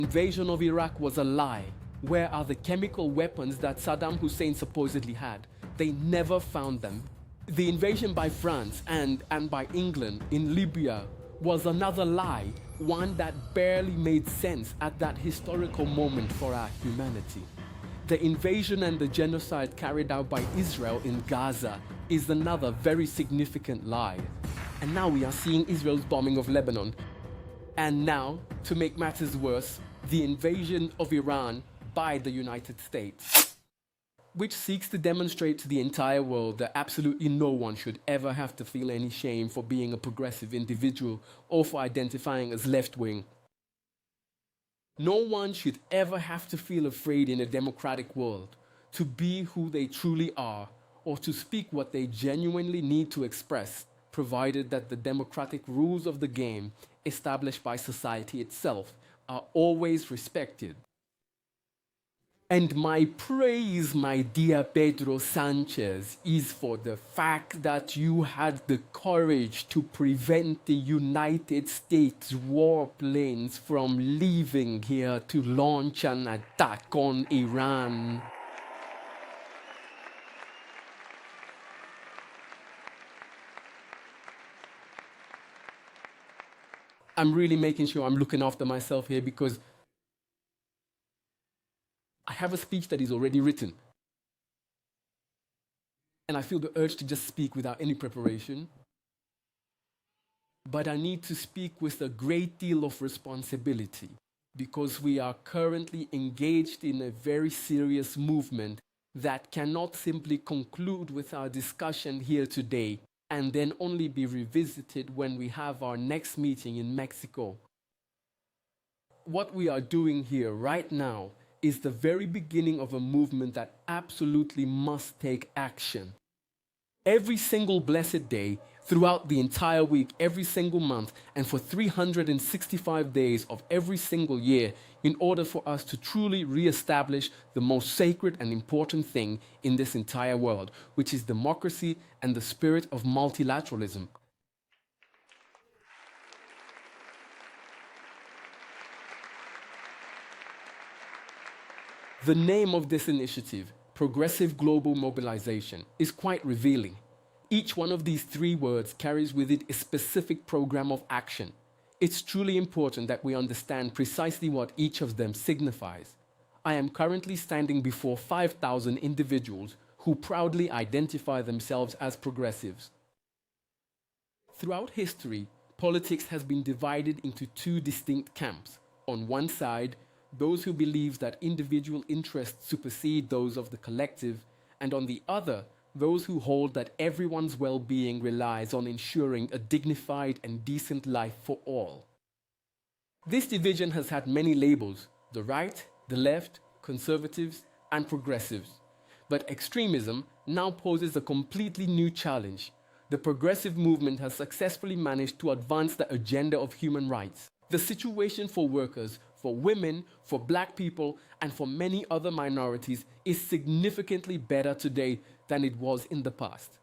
Invasion of Iraq was a lie. Where are the chemical weapons that Saddam Hussein supposedly had? They never found them. The invasion by France and by England in Libya was another lie, one that barely made sense at that historical moment for our humanity. The invasion and the genocide carried out by Israel in Gaza is another very significant lie. And now we are seeing Israel's bombing of Lebanon. And now, to make matters worse, the invasion of Iran by the United States, which seeks to demonstrate to the entire world that absolutely no one should ever have to feel any shame for being a progressive individual or for identifying as left-wing. No one should ever have to feel afraid in a democratic world to be who they truly are or to speak what they genuinely need to express, provided that the democratic rules of the game established by society itself are always respected. And my praise, my dear Pedro Sanchez, is for the fact that you had the courage to prevent the United States warplanes from leaving here to launch an attack on Iran. I'm really making sure I'm looking after myself here because I have a speech that is already written. And I feel the urge to just speak without any preparation. But I need to speak with a great deal of responsibility because we are currently engaged in a very serious movement that cannot simply conclude with our discussion here today and then only be revisited when we have our next meeting in Mexico. What we are doing here right now is the very beginning of a movement that absolutely must take action. Every single blessed day, throughout the entire week, every single month, and for 365 days of every single year, in order for us to truly re-establish the most sacred and important thing in this entire world, which is democracy and the spirit of multilateralism. The name of this initiative, Progressive Global Mobilization, is quite revealing. Each one of these three words carries with it a specific program of action. It's truly important that we understand precisely what each of them signifies. I am currently standing before 5,000 individuals who proudly identify themselves as progressives. Throughout history, politics has been divided into two distinct camps. On one side, those who believe that individual interests supersede those of the collective, and on the other, those who hold that everyone's well-being relies on ensuring a dignified and decent life for all. This division has had many labels: the right, the left, conservatives, and progressives. But extremism now poses a completely new challenge. The progressive movement has successfully managed to advance the agenda of human rights. The situation for workers, for women, for black people, and for many other minorities is significantly better today than it was in the past.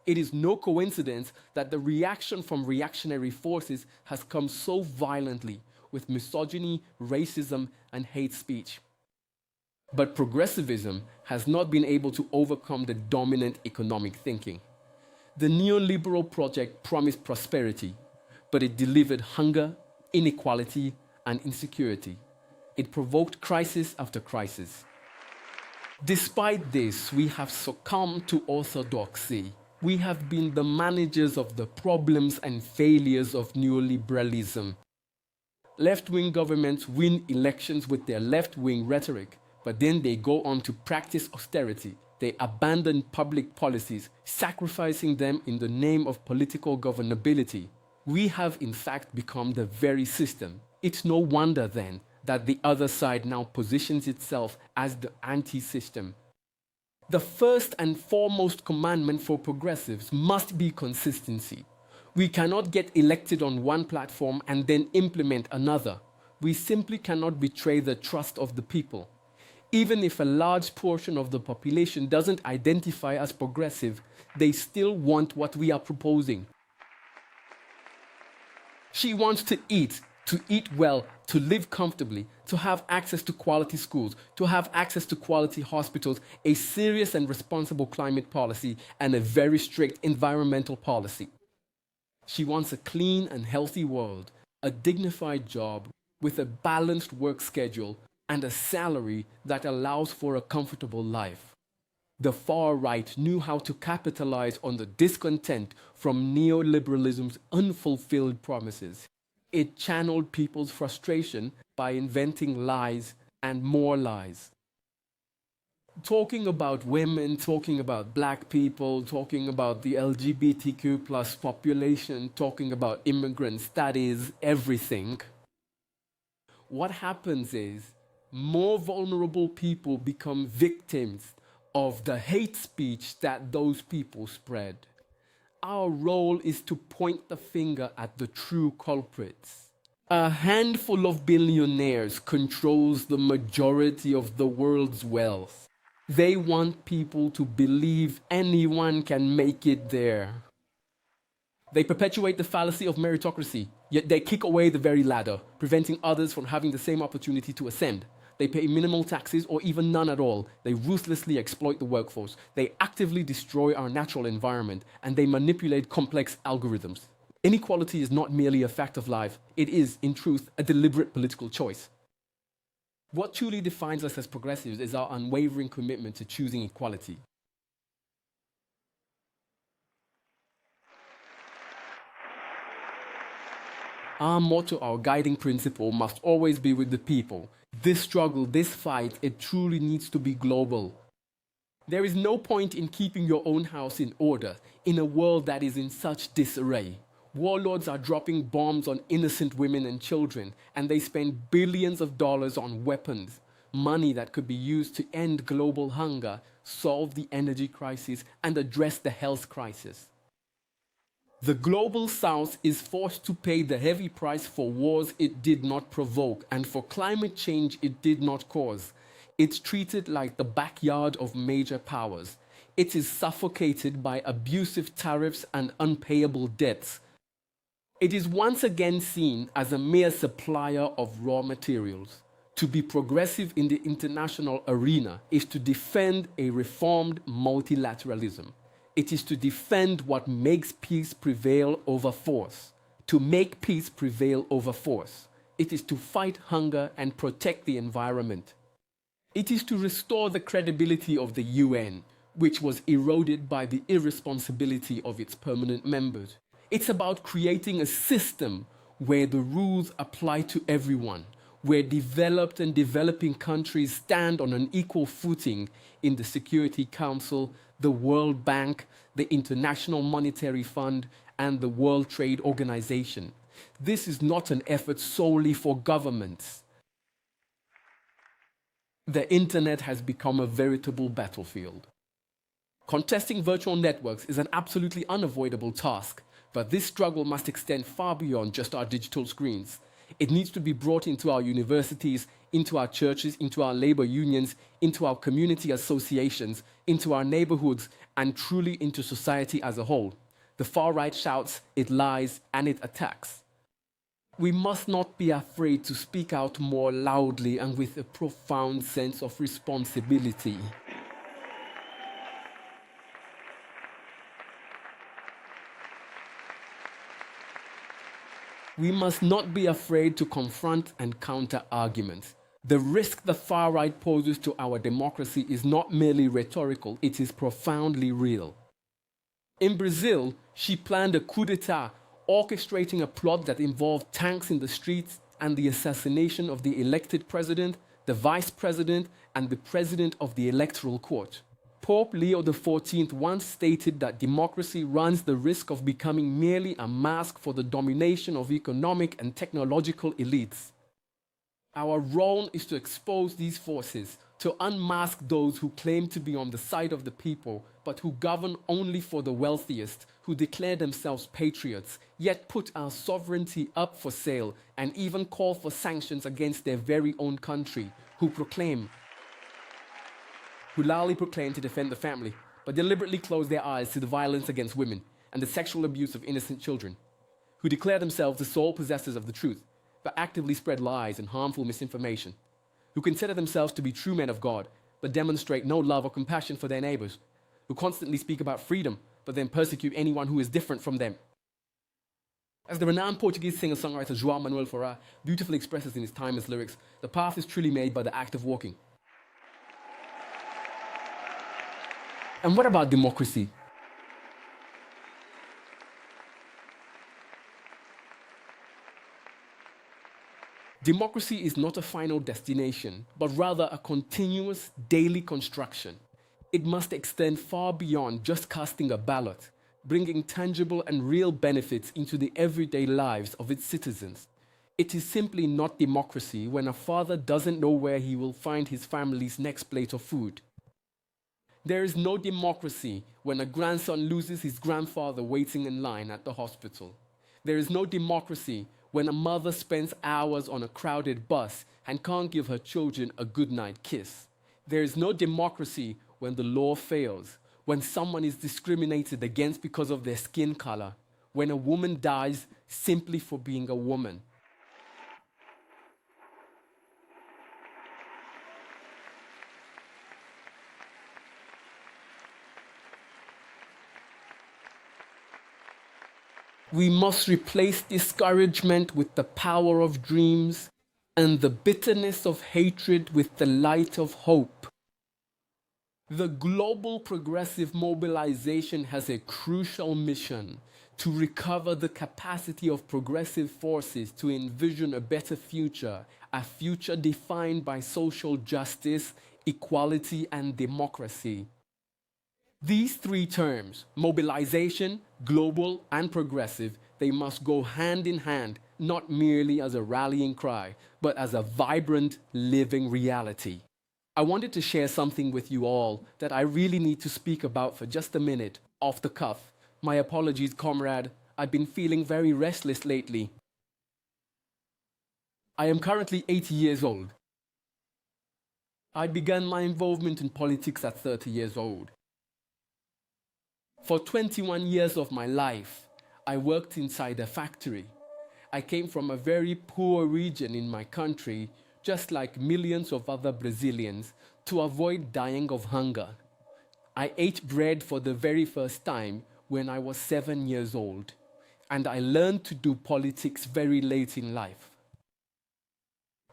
It is no coincidence that the reaction from reactionary forces has come so violently with misogyny, racism, and hate speech. But progressivism has not been able to overcome the dominant economic thinking. The neoliberal project promised prosperity, but it delivered hunger, inequality, and insecurity. It provoked crisis after crisis. Despite this, we have succumbed to orthodoxy. We have been the managers of the problems and failures of neoliberalism. Left-wing governments win elections with their left-wing rhetoric, but then they go on to practice austerity. They abandon public policies, sacrificing them in the name of political governability. We have in fact become the very system. It's no wonder then that the other side now positions itself as the anti-system. The first and foremost commandment for progressives must be consistency. We cannot get elected on one platform and then implement another. We simply cannot betray the trust of the people. Even if a large portion of the population doesn't identify as progressive, they still want what we are proposing. She wants to eat, to eat well, to live comfortably, to have access to quality schools, to have access to quality hospitals, a serious and responsible climate policy, and a very strict environmental policy. She wants a clean and healthy world, a dignified job with a balanced work schedule, and a salary that allows for a comfortable life. The far right knew how to capitalize on the discontent from neoliberalism's unfulfilled promises. It channeled people's frustration by inventing lies and more lies. Talking about women, talking about black people, talking about the LGBTQ plus population, talking about immigrants, that is everything. What happens is more vulnerable people become victims of the hate speech that those people spread. Our role is to point the finger at the true culprits. A handful of billionaires controls the majority of the world's wealth. They want people to believe anyone can make it there. They perpetuate the fallacy of meritocracy, yet they kick away the very ladder, preventing others from having the same opportunity to ascend. They pay minimal taxes or even none at all. They ruthlessly exploit the workforce. They actively destroy our natural environment, and they manipulate complex algorithms. Inequality is not merely a fact of life. It is, in truth, a deliberate political choice. What truly defines us as progressives is our unwavering commitment to choosing equality. Our motto, our guiding principle, must always be with the people. This struggle, this fight, it truly needs to be global. There is no point in keeping your own house in order in a world that is in such disarray. Warlords are dropping bombs on innocent women and children, and they spend billions of dollars on weapons, money that could be used to end global hunger, solve the energy crisis, and address the health crisis. The global south is forced to pay the heavy price for wars it did not provoke and for climate change it did not cause. It's treated like the backyard of major powers. It is suffocated by abusive tariffs and unpayable debts. It is once again seen as a mere supplier of raw materials. To be progressive in the international arena is to defend a reformed multilateralism. It is to defend what makes peace prevail over force. To make peace prevail over force. It is to fight hunger and protect the environment. It is to restore the credibility of the UN, which was eroded by the irresponsibility of its permanent members. It's about creating a system where the rules apply to everyone, where developed and developing countries stand on an equal footing in the Security Council, the World Bank, the International Monetary Fund, and the World Trade Organization. This is not an effort solely for governments. The internet has become a veritable battlefield. Contesting virtual networks is an absolutely unavoidable task, but this struggle must extend far beyond just our digital screens. It needs to be brought into our universities, into our churches, into our labor unions, into our community associations, into our neighborhoods, and truly into society as a whole. The far right shouts, it lies, and it attacks. We must not be afraid to speak out more loudly and with a profound sense of responsibility. We must not be afraid to confront and counter arguments. The risk the far right poses to our democracy is not merely rhetorical, it is profoundly real. In Brazil, she planned a coup d'etat, orchestrating a plot that involved tanks in the streets and the assassination of the elected president, the vice president, and the president of the electoral court. Pope Leo XIV once stated that democracy runs the risk of becoming merely a mask for the domination of economic and technological elites. Our role is to expose these forces, to unmask those who claim to be on the side of the people, but who govern only for the wealthiest, who declare themselves patriots, yet put our sovereignty up for sale and even call for sanctions against their very own country, who loudly proclaim to defend the family, but deliberately close their eyes to the violence against women and the sexual abuse of innocent children, who declare themselves the sole possessors of the truth, but actively spread lies and harmful misinformation, who consider themselves to be true men of God, but demonstrate no love or compassion for their neighbors, who constantly speak about freedom, but then persecute anyone who is different from them. As the renowned Portuguese singer-songwriter João Manuel Ferreira beautifully expresses in his timeless lyrics, the path is truly made by the act of walking. And what about democracy? Democracy is not a final destination, but rather a continuous daily construction. It must extend far beyond just casting a ballot, bringing tangible and real benefits into the everyday lives of its citizens. It is simply not democracy when a father doesn't know where he will find his family's next plate of food. There is no democracy when a grandson loses his grandfather waiting in line at the hospital. There is no democracy when a mother spends hours on a crowded bus and can't give her children a goodnight kiss. There is no democracy when the law fails, when someone is discriminated against because of their skin color, when a woman dies simply for being a woman. We must replace discouragement with the power of dreams and the bitterness of hatred with the light of hope. The global progressive mobilization has a crucial mission to recover the capacity of progressive forces to envision a better future, a future defined by social justice, equality, and democracy. These three terms, mobilization, global, and progressive, they must go hand in hand, not merely as a rallying cry, but as a vibrant, living reality. I wanted to share something with you all that I really need to speak about for just a minute, off the cuff. My apologies, comrade. I've been feeling very restless lately. I am currently 80 years old. I began my involvement in politics at 30 years old. For 21 years of my life, I worked inside a factory. I came from a very poor region in my country, just like millions of other Brazilians, to avoid dying of hunger. I ate bread for the very first time when I was 7 years old, and I learned to do politics very late in life.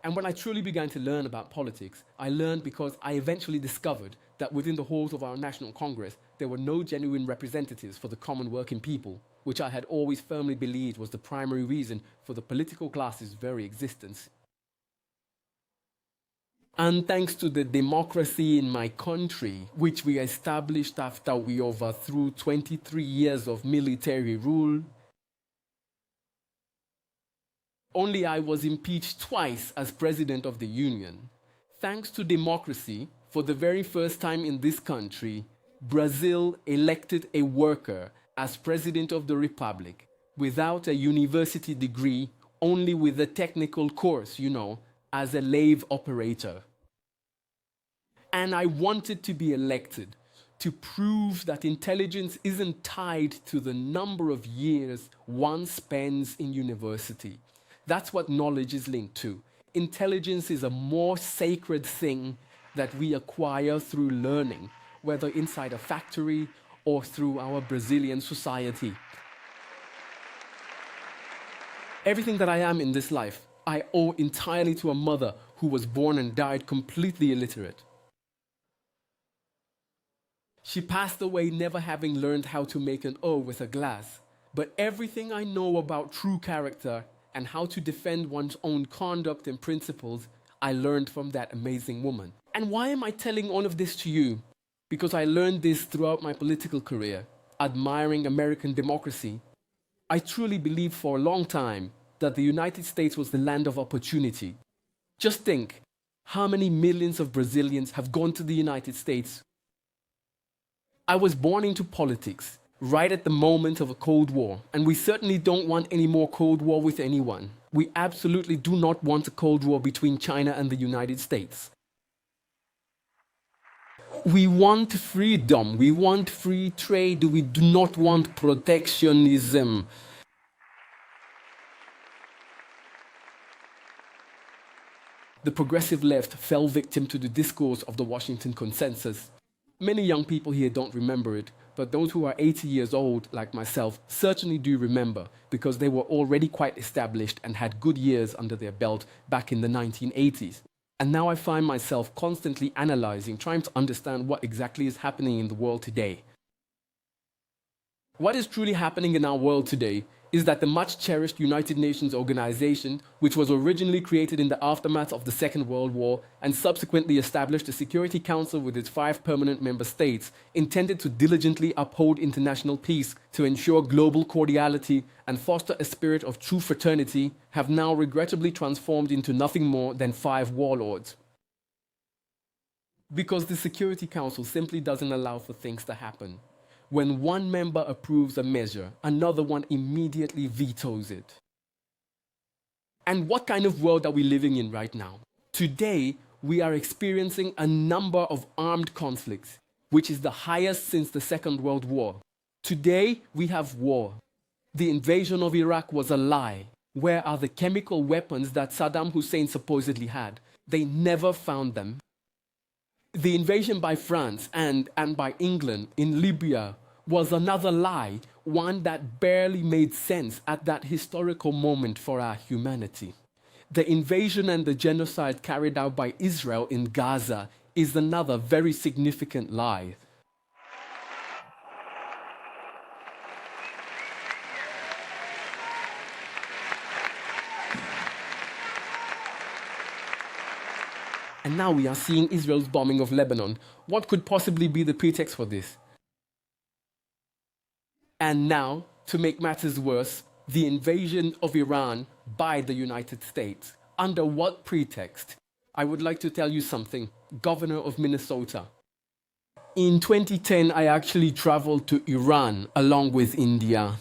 And when I truly began to learn about politics, I learned because I eventually discovered that within the halls of our National Congress, there were no genuine representatives for the common working people, which I had always firmly believed was the primary reason for the political class's very existence. And thanks to the democracy in my country, which we established after we overthrew 23 years of military rule, only I was impeached twice as President of the Union. Thanks to democracy, for the very first time in this country, Brazil elected a worker as President of the Republic without a university degree, only with a technical course, as a lathe operator. And I wanted to be elected to prove that intelligence isn't tied to the number of years one spends in university. That's what knowledge is linked to. Intelligence is a more sacred thing that we acquire through learning, whether inside a factory or through our Brazilian society. Everything that I am in this life, I owe entirely to a mother who was born and died completely illiterate. She passed away never having learned how to make an O with a glass. But everything I know about true character and how to defend one's own conduct and principles, I learned from that amazing woman. And why am I telling all of this to you? Because I learned this throughout my political career, admiring American democracy. I truly believed for a long time that the United States was the land of opportunity. Just think, how many millions of Brazilians have gone to the United States? I was born into politics right at the moment of a Cold War, and we certainly don't want any more Cold War with anyone. We absolutely do not want a Cold War between China and the United States. We want freedom, we want free trade, we do not want protectionism. the progressive left fell victim to the discourse of the Washington Consensus. Many young people here don't remember it, but those who are 80 years old, like myself, certainly do remember because they were already quite established and had good years under their belt back in the 1980s. And now I find myself constantly analyzing, trying to understand what exactly is happening in the world today. What is truly happening in our world today is that the much-cherished United Nations organization, which was originally created in the aftermath of the Second World War and subsequently established a Security Council with its 5 permanent member states, intended to diligently uphold international peace to ensure global cordiality and foster a spirit of true fraternity, have now regrettably transformed into nothing more than 5 warlords. Because the Security Council simply doesn't allow for things to happen. When one member approves a measure, another one immediately vetoes it. And what kind of world are we living in right now? Today, we are experiencing a number of armed conflicts, which is the highest since the Second World War. Today, we have war. The invasion of Iraq was a lie. Where are the chemical weapons that Saddam Hussein supposedly had? They never found them. The invasion by France and by England in Libya was another lie, one that barely made sense at that historical moment for our humanity. The invasion and the genocide carried out by Israel in Gaza is another very significant lie. And now we are seeing Israel's bombing of Lebanon. What could possibly be the pretext for this? And now, to make matters worse, the invasion of Iran by the United States. Under what pretext? I would like to tell you something, Governor of Minnesota. In 2010, I actually traveled to Iran along with India,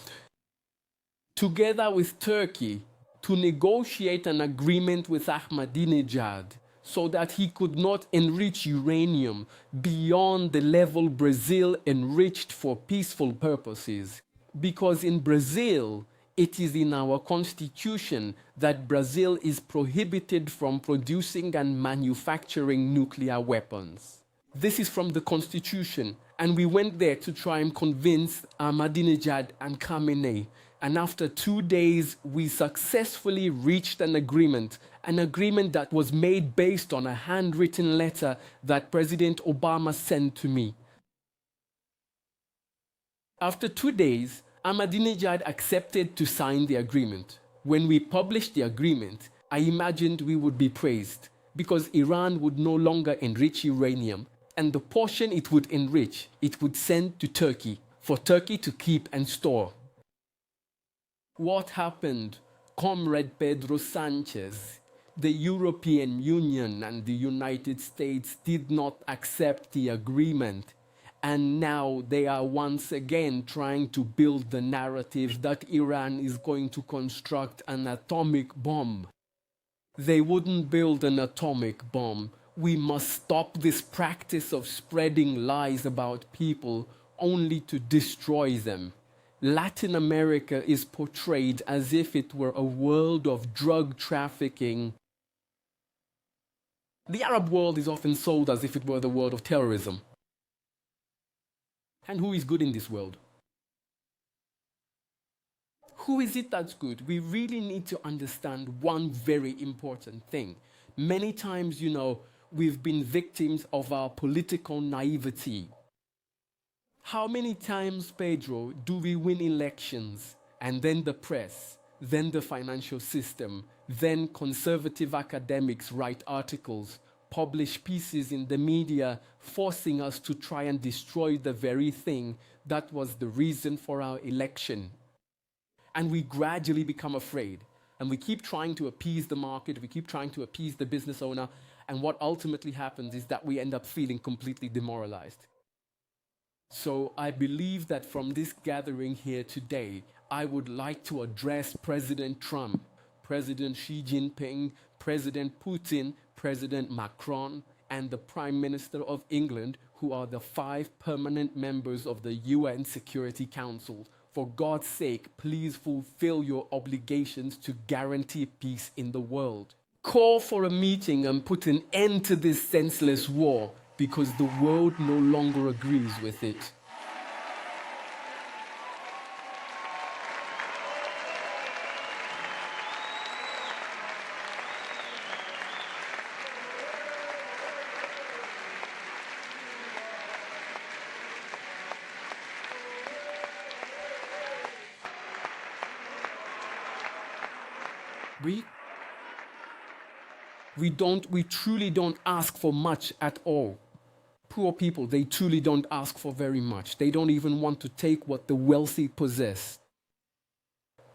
together with Turkey, to negotiate an agreement with Ahmadinejad so that he could not enrich uranium beyond the level Brazil enriched for peaceful purposes. Because in Brazil, it is in our constitution that Brazil is prohibited from producing and manufacturing nuclear weapons. This is from the constitution, and we went there to try and convince Ahmadinejad and Khamenei. And after 2 days, we successfully reached an agreement that was made based on a handwritten letter that President Obama sent to me. After 2 days, Ahmadinejad accepted to sign the agreement. When we published the agreement, I imagined we would be praised because Iran would no longer enrich uranium, and the portion it would enrich, it would send to Turkey for Turkey to keep and store. What happened? Comrade Pedro Sanchez, the European Union and the United States did not accept the agreement. And now they are once again trying to build the narrative that Iran is going to construct an atomic bomb. They wouldn't build an atomic bomb. We must stop this practice of spreading lies about people only to destroy them. Latin America is portrayed as if it were a world of drug trafficking. The Arab world is often sold as if it were the world of terrorism. And who is good in this world? Who is it that's good? We really need to understand one very important thing. Many times, we've been victims of our political naivety. How many times, Pedro, do we win elections and then the press, then the financial system, then conservative academics write articles, publish pieces in the media, forcing us to try and destroy the very thing that was the reason for our election? And we gradually become afraid. And we keep trying to appease the market, we keep trying to appease the business owner, and what ultimately happens is that we end up feeling completely demoralized. So I believe that from this gathering here today, I would like to address President Trump, President Xi Jinping, President Putin, President Macron, and the Prime Minister of England, who are the 5 permanent members of the UN Security Council. For God's sake, please fulfill your obligations to guarantee peace in the world. Call for a meeting and put an end to this senseless war because the world no longer agrees with it. We truly don't ask for much at all. Poor people, they truly don't ask for very much. They don't even want to take what the wealthy possess.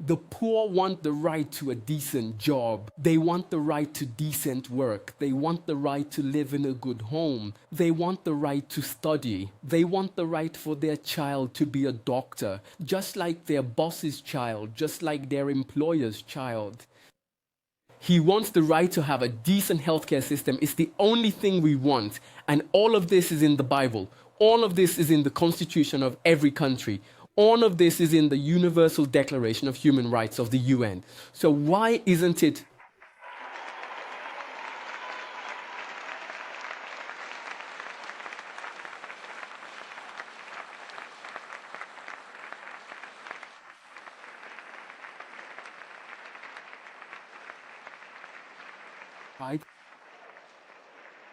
The poor want the right to a decent job. They want the right to decent work. They want the right to live in a good home. They want the right to study. They want the right for their child to be a doctor, just like their boss's child, just like their employer's child. He wants the right to have a decent healthcare system. It's the only thing we want. And all of this is in the Bible. All of this is in the constitution of every country. All of this is in the Universal Declaration of Human Rights of the UN. So why isn't it?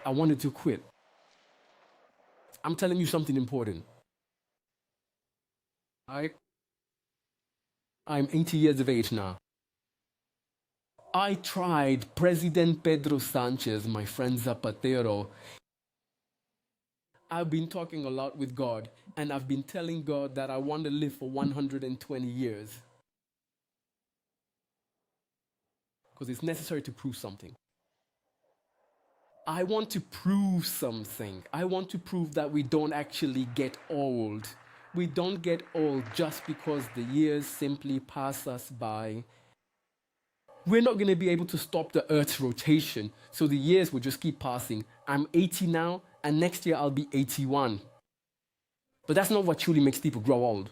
I wanted to quit. I'm telling you something important. I'm 80 years of age now. I tried President Pedro Sanchez, my friend Zapatero. I've been talking a lot with God, and I've been telling God that I want to live for 120 years. Because it's necessary to prove something. I want to prove something. I want to prove that we don't actually get old. We don't get old just because the years simply pass us by. We're not going to be able to stop the Earth's rotation, so the years will just keep passing. I'm 80 now, and next year I'll be 81. But that's not what truly makes people grow old.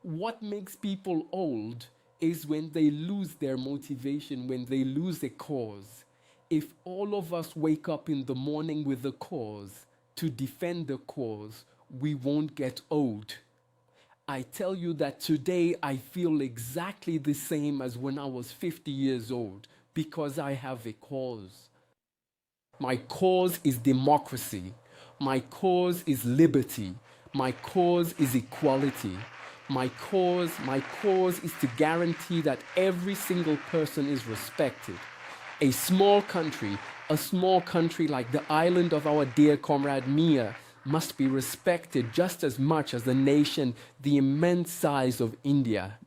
What makes people old is when they lose their motivation, when they lose a cause. If all of us wake up in the morning with a cause to defend the cause, we won't get old. I tell you that today I feel exactly the same as when I was 50 years old because I have a cause. My cause is democracy. My cause is liberty. My cause is equality. My cause is to guarantee that every single person is respected. A small country like the island of our dear comrade Mia, must be respected just as much as the nation, the immense size of India.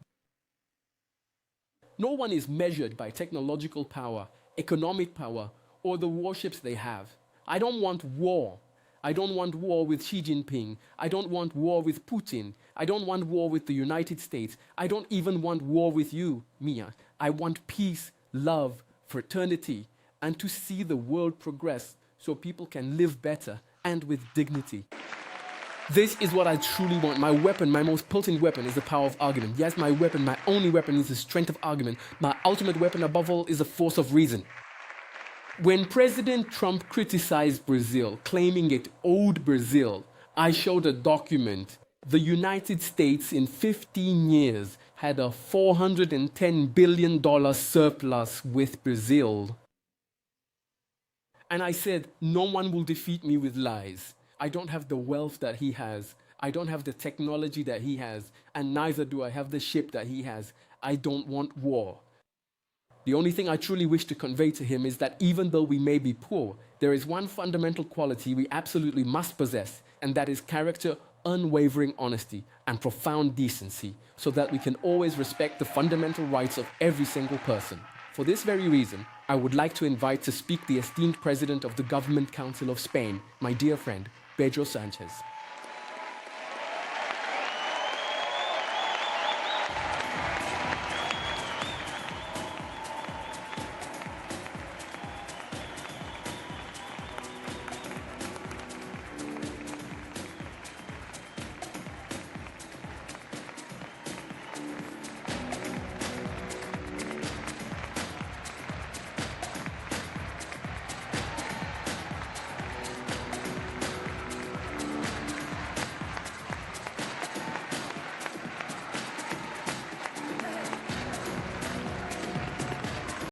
No one is measured by technological power, economic power, or the warships they have. I don't want war. I don't want war with Xi Jinping. I don't want war with Putin. I don't want war with the United States. I don't even want war with you, Mia. I want peace, love, fraternity, and to see the world progress so people can live better and with dignity. This is what I truly want. My weapon, my most potent weapon, is the power of argument. Yes, my weapon, my only weapon, is the strength of argument. My ultimate weapon, above all, is the force of reason. When President Trump criticized Brazil, claiming it owed Brazil, I showed a document. The United States, in 15 years, had a $410 billion surplus with Brazil. And I said, no one will defeat me with lies. I don't have the wealth that he has. I don't have the technology that he has. And neither do I have the ship that he has. I don't want war. The only thing I truly wish to convey to him is that even though we may be poor, there is one fundamental quality we absolutely must possess, and that is character, unwavering honesty, and profound decency, so that we can always respect the fundamental rights of every single person. For this very reason, I would like to invite to speak the esteemed President of the Government Council of Spain, my dear friend, Pedro Sanchez.